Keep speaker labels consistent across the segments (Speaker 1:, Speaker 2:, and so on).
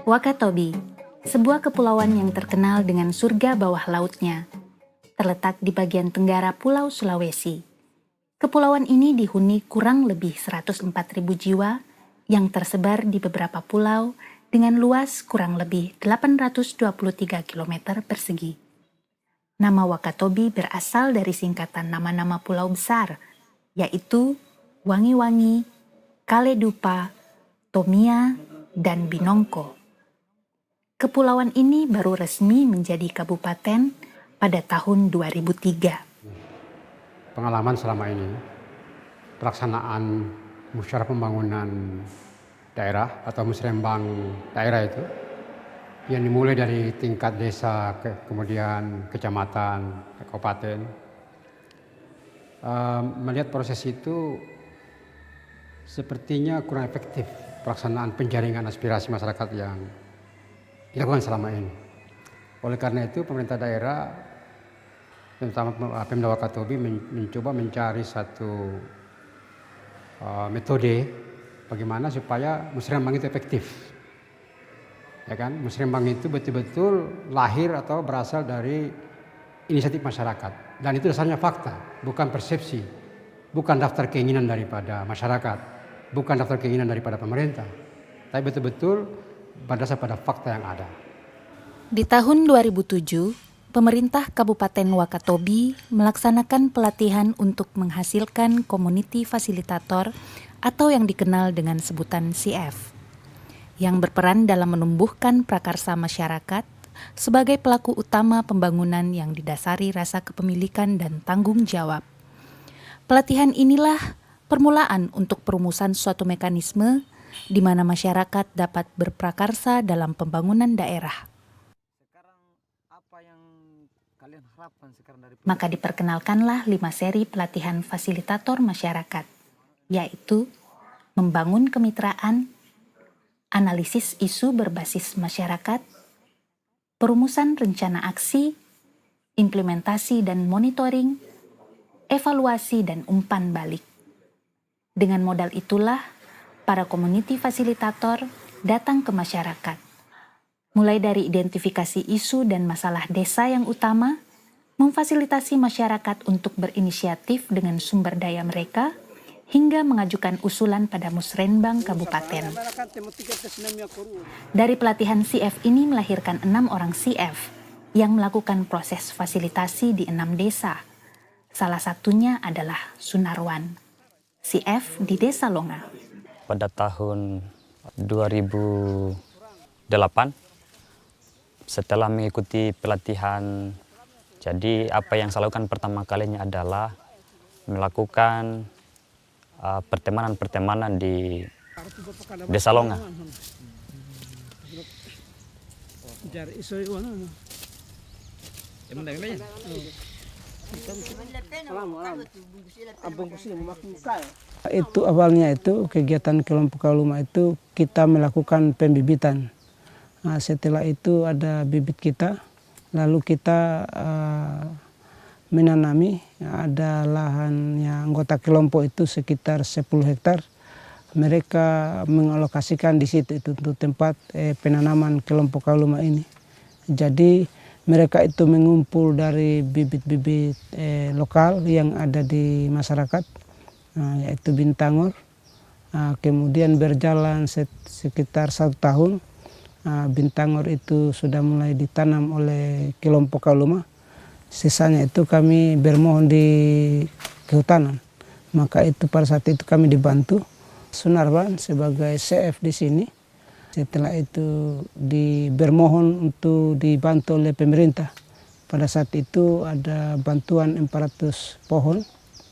Speaker 1: Wakatobi, sebuah kepulauan yang terkenal dengan surga bawah lautnya, terletak di bagian tenggara Pulau Sulawesi. Kepulauan ini dihuni kurang lebih 104.000 jiwa yang tersebar di beberapa pulau dengan luas kurang lebih 823 km persegi. Nama Wakatobi berasal dari singkatan nama-nama pulau besar, yaitu Wangi-Wangi, Kaledupa, Tomia, dan Binongko. Kepulauan ini baru resmi menjadi kabupaten pada tahun 2003.
Speaker 2: Pengalaman selama ini, pelaksanaan musyawarah pembangunan daerah atau musrembang daerah itu, yang dimulai dari tingkat desa, kemudian kecamatan, kabupaten, melihat proses itu sepertinya kurang efektif pelaksanaan penjaringan aspirasi masyarakat yang dilakukan selama ini. Oleh karena itu pemerintah daerah, terutama Pemda Wakatobi, mencoba mencari satu metode bagaimana supaya musrembang itu efektif. Ya kan, musrembang itu betul-betul lahir atau berasal dari inisiatif masyarakat, dan itu dasarnya fakta, bukan persepsi, bukan daftar keinginan daripada masyarakat, bukan daftar keinginan daripada pemerintah, tapi betul-betul berdasar pada fakta yang ada.
Speaker 1: Di tahun 2007, pemerintah Kabupaten Wakatobi melaksanakan pelatihan untuk menghasilkan community fasilitator atau yang dikenal dengan sebutan CF, yang berperan dalam menumbuhkan prakarsa masyarakat sebagai pelaku utama pembangunan yang didasari rasa kepemilikan dan tanggung jawab. Pelatihan inilah permulaan untuk perumusan suatu mekanisme di mana masyarakat dapat berprakarsa dalam pembangunan daerah. Maka diperkenalkanlah 5 seri pelatihan fasilitator masyarakat, yaitu membangun kemitraan, analisis isu berbasis masyarakat, perumusan rencana aksi, implementasi dan monitoring, evaluasi dan umpan balik. Dengan modal itulah, para community fasilitator datang ke masyarakat, mulai dari identifikasi isu dan masalah desa yang utama, memfasilitasi masyarakat untuk berinisiatif dengan sumber daya mereka, hingga mengajukan usulan pada musrenbang kabupaten. Dari pelatihan CF ini melahirkan 6 orang CF yang melakukan proses fasilitasi di 6 desa. Salah satunya adalah Sunarwan, CF di Desa Longa.
Speaker 3: Pada tahun 2008, setelah mengikuti pelatihan, jadi apa yang saya lakukan pertama kalinya adalah melakukan pertemanan-pertemanan di Desa Longa.
Speaker 4: Itu awalnya itu kegiatan kelompok Kaluma itu kita melakukan pembibitan. Nah, setelah itu ada bibit kita, lalu kita menanami. Ada lahannya anggota kelompok itu sekitar 10 hektar. Mereka mengalokasikan di situ itu untuk tempat penanaman kelompok Kaluma ini. Jadi mereka itu mengumpul dari bibit-bibit lokal yang ada di masyarakat, yaitu Bintangor. Kemudian berjalan sekitar 1 tahun. Bintangor itu sudah mulai ditanam oleh kelompok Kaluma. Sisanya itu kami bermohon di kehutanan. Maka itu pada saat itu kami dibantu Sunarwan sebagai CF di sini. Setelah itu bermohon untuk dibantu oleh pemerintah. Pada saat itu ada bantuan 400 pohon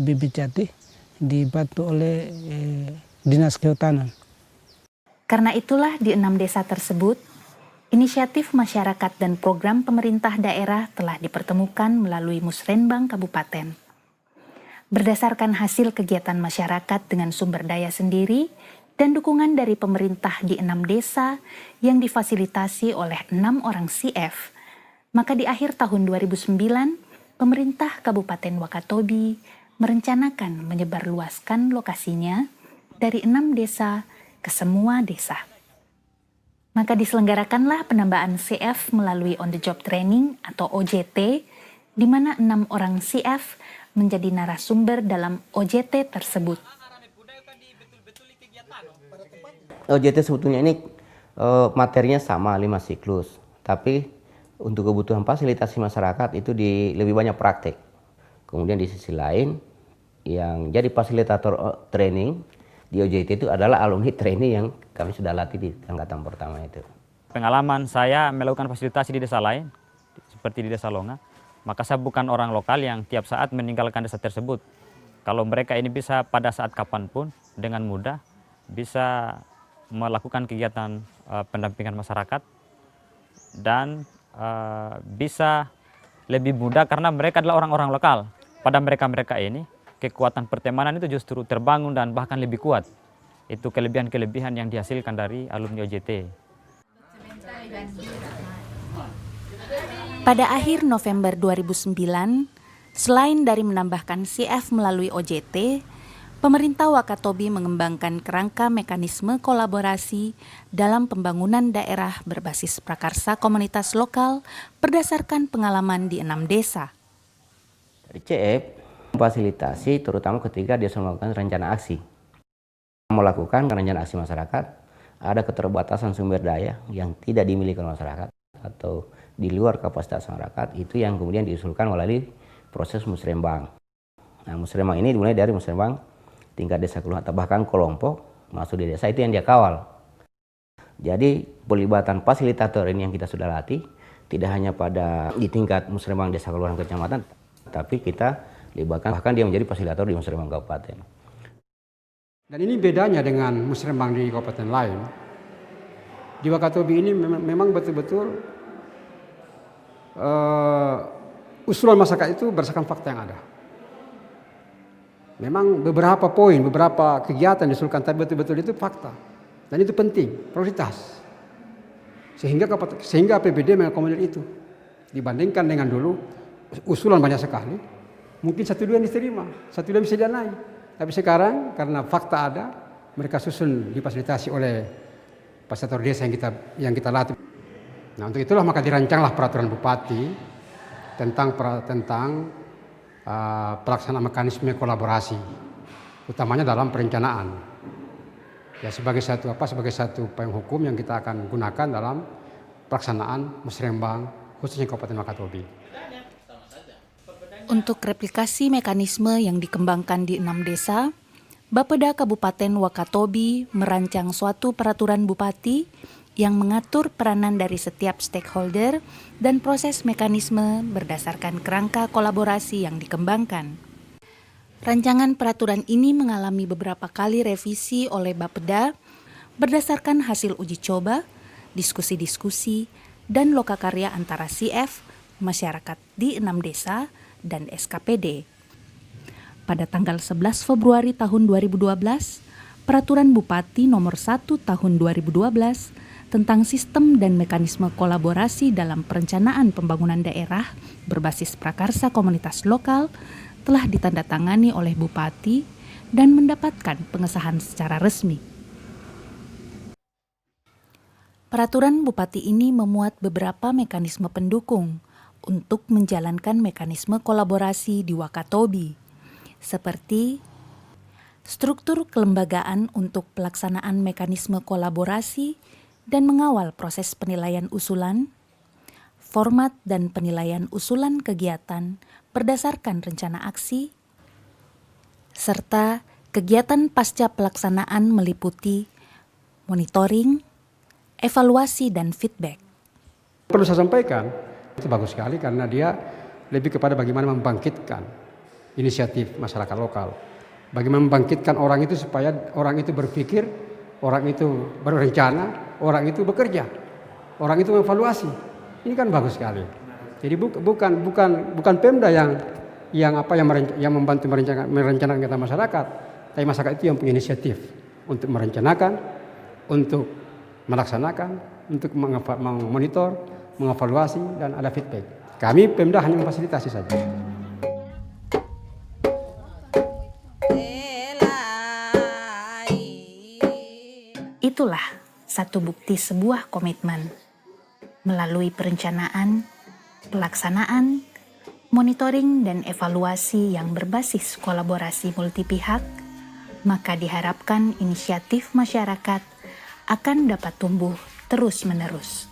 Speaker 4: bibit jati dibantu oleh Dinas Kehutanan.
Speaker 1: Karena itulah di 6 desa tersebut, inisiatif masyarakat dan program pemerintah daerah telah dipertemukan melalui musrenbang kabupaten. Berdasarkan hasil kegiatan masyarakat dengan sumber daya sendiri dan dukungan dari pemerintah di 6 desa yang difasilitasi oleh 6 orang CF, maka di akhir tahun 2009, pemerintah Kabupaten Wakatobi merencanakan menyebarluaskan lokasinya dari 6 desa ke semua desa. Maka diselenggarakanlah penambahan CF melalui on the job training atau OJT, di mana 6 orang CF menjadi narasumber dalam OJT tersebut.
Speaker 5: OJT sebetulnya ini materinya sama 5 siklus, tapi untuk kebutuhan fasilitasi masyarakat itu lebih banyak praktek. Kemudian di sisi lain yang jadi fasilitator training di OJT itu adalah alumni training yang kami sudah latih di angkatan pertama itu.
Speaker 3: Pengalaman saya melakukan fasilitasi di desa lain, seperti di Desa Longa, maka saya bukan orang lokal yang tiap saat meninggalkan desa tersebut. Kalau mereka ini bisa pada saat kapanpun dengan mudah bisa melakukan kegiatan pendampingan masyarakat dan bisa lebih mudah karena mereka adalah orang-orang lokal. Pada mereka-mereka ini kekuatan pertemanan itu justru terbangun dan bahkan lebih kuat. Itu kelebihan-kelebihan yang dihasilkan dari alumni OJT.
Speaker 1: Pada akhir November 2009, selain dari menambahkan CF melalui OJT, pemerintah Wakatobi mengembangkan kerangka mekanisme kolaborasi dalam pembangunan daerah berbasis prakarsa komunitas lokal berdasarkan pengalaman di 6 desa.
Speaker 5: Dari CF, fasilitasi terutama ketika dia melakukan rencana aksi. Melakukan rencana aksi masyarakat, ada keterbatasan sumber daya yang tidak dimiliki oleh masyarakat atau di luar kapasitas masyarakat, itu yang kemudian diusulkan melalui proses musrembang. Nah, musrembang ini dimulai dari musrembang tingkat desa kelurahan atau bahkan kelompok masuk di desa, itu yang dia kawal. Jadi pelibatan fasilitator ini yang kita sudah latih tidak hanya pada di tingkat musrembang desa kelurahan kecamatan, tapi kita libatkan bahkan dia menjadi fasilitator di musrembang kabupaten.
Speaker 2: Dan ini bedanya dengan musrembang di kabupaten lain. Di Wakatobi ini memang betul-betul usulan masyarakat itu berdasarkan fakta yang ada. Memang beberapa poin, beberapa kegiatan diusulkan, tapi betul-betul itu fakta. Dan itu penting, prioritas. Sehingga APBD mengakomodir itu. Dibandingkan dengan dulu, usulan banyak sekali. Mungkin 1-2 yang diterima, 1-2 bisa didanai. Tapi sekarang karena fakta ada, mereka susun difasilitasi oleh fasilitator desa yang kita latih. Nah, untuk itulah maka dirancanglah peraturan bupati tentang pelaksanaan mekanisme kolaborasi, utamanya dalam perencanaan. Ya, sebagai satu payung hukum yang kita akan gunakan dalam pelaksanaan musrembang khususnya Kabupaten Wakatobi.
Speaker 1: Untuk replikasi mekanisme yang dikembangkan di 6 desa, Bapeda Kabupaten Wakatobi merancang suatu peraturan bupati yang mengatur peranan dari setiap stakeholder dan proses mekanisme berdasarkan kerangka kolaborasi yang dikembangkan. Rancangan peraturan ini mengalami beberapa kali revisi oleh Bapeda berdasarkan hasil uji coba, diskusi-diskusi, dan lokakarya antara CF, masyarakat di 6 desa, dan SKPD. Pada tanggal 11 Februari tahun 2012, Peraturan Bupati Nomor 1 Tahun 2012 tentang sistem dan mekanisme kolaborasi dalam perencanaan pembangunan daerah berbasis prakarsa komunitas lokal telah ditandatangani oleh Bupati dan mendapatkan pengesahan secara resmi. Peraturan Bupati ini memuat beberapa mekanisme pendukung untuk menjalankan mekanisme kolaborasi di Wakatobi, seperti struktur kelembagaan untuk pelaksanaan mekanisme kolaborasi dan mengawal proses penilaian usulan, format dan penilaian usulan kegiatan berdasarkan rencana aksi, serta kegiatan pasca pelaksanaan meliputi monitoring, evaluasi, dan feedback.
Speaker 2: Perlu saya sampaikan, itu bagus sekali karena dia lebih kepada bagaimana membangkitkan inisiatif masyarakat lokal. Bagaimana membangkitkan orang itu supaya orang itu berpikir, orang itu berencana, orang itu bekerja, orang itu mengevaluasi. Ini kan bagus sekali. Jadi bukan Pemda yang membantu merencanakan kegiatan masyarakat, tapi masyarakat itu yang punya inisiatif untuk merencanakan, untuk melaksanakan, untuk memonitor, mengevaluasi, dan ada feedback. Kami Pemda hanya memfasilitasi saja.
Speaker 1: Itulah satu bukti sebuah komitmen. Melalui perencanaan, pelaksanaan, monitoring, dan evaluasi yang berbasis kolaborasi multipihak, maka diharapkan inisiatif masyarakat akan dapat tumbuh terus-menerus.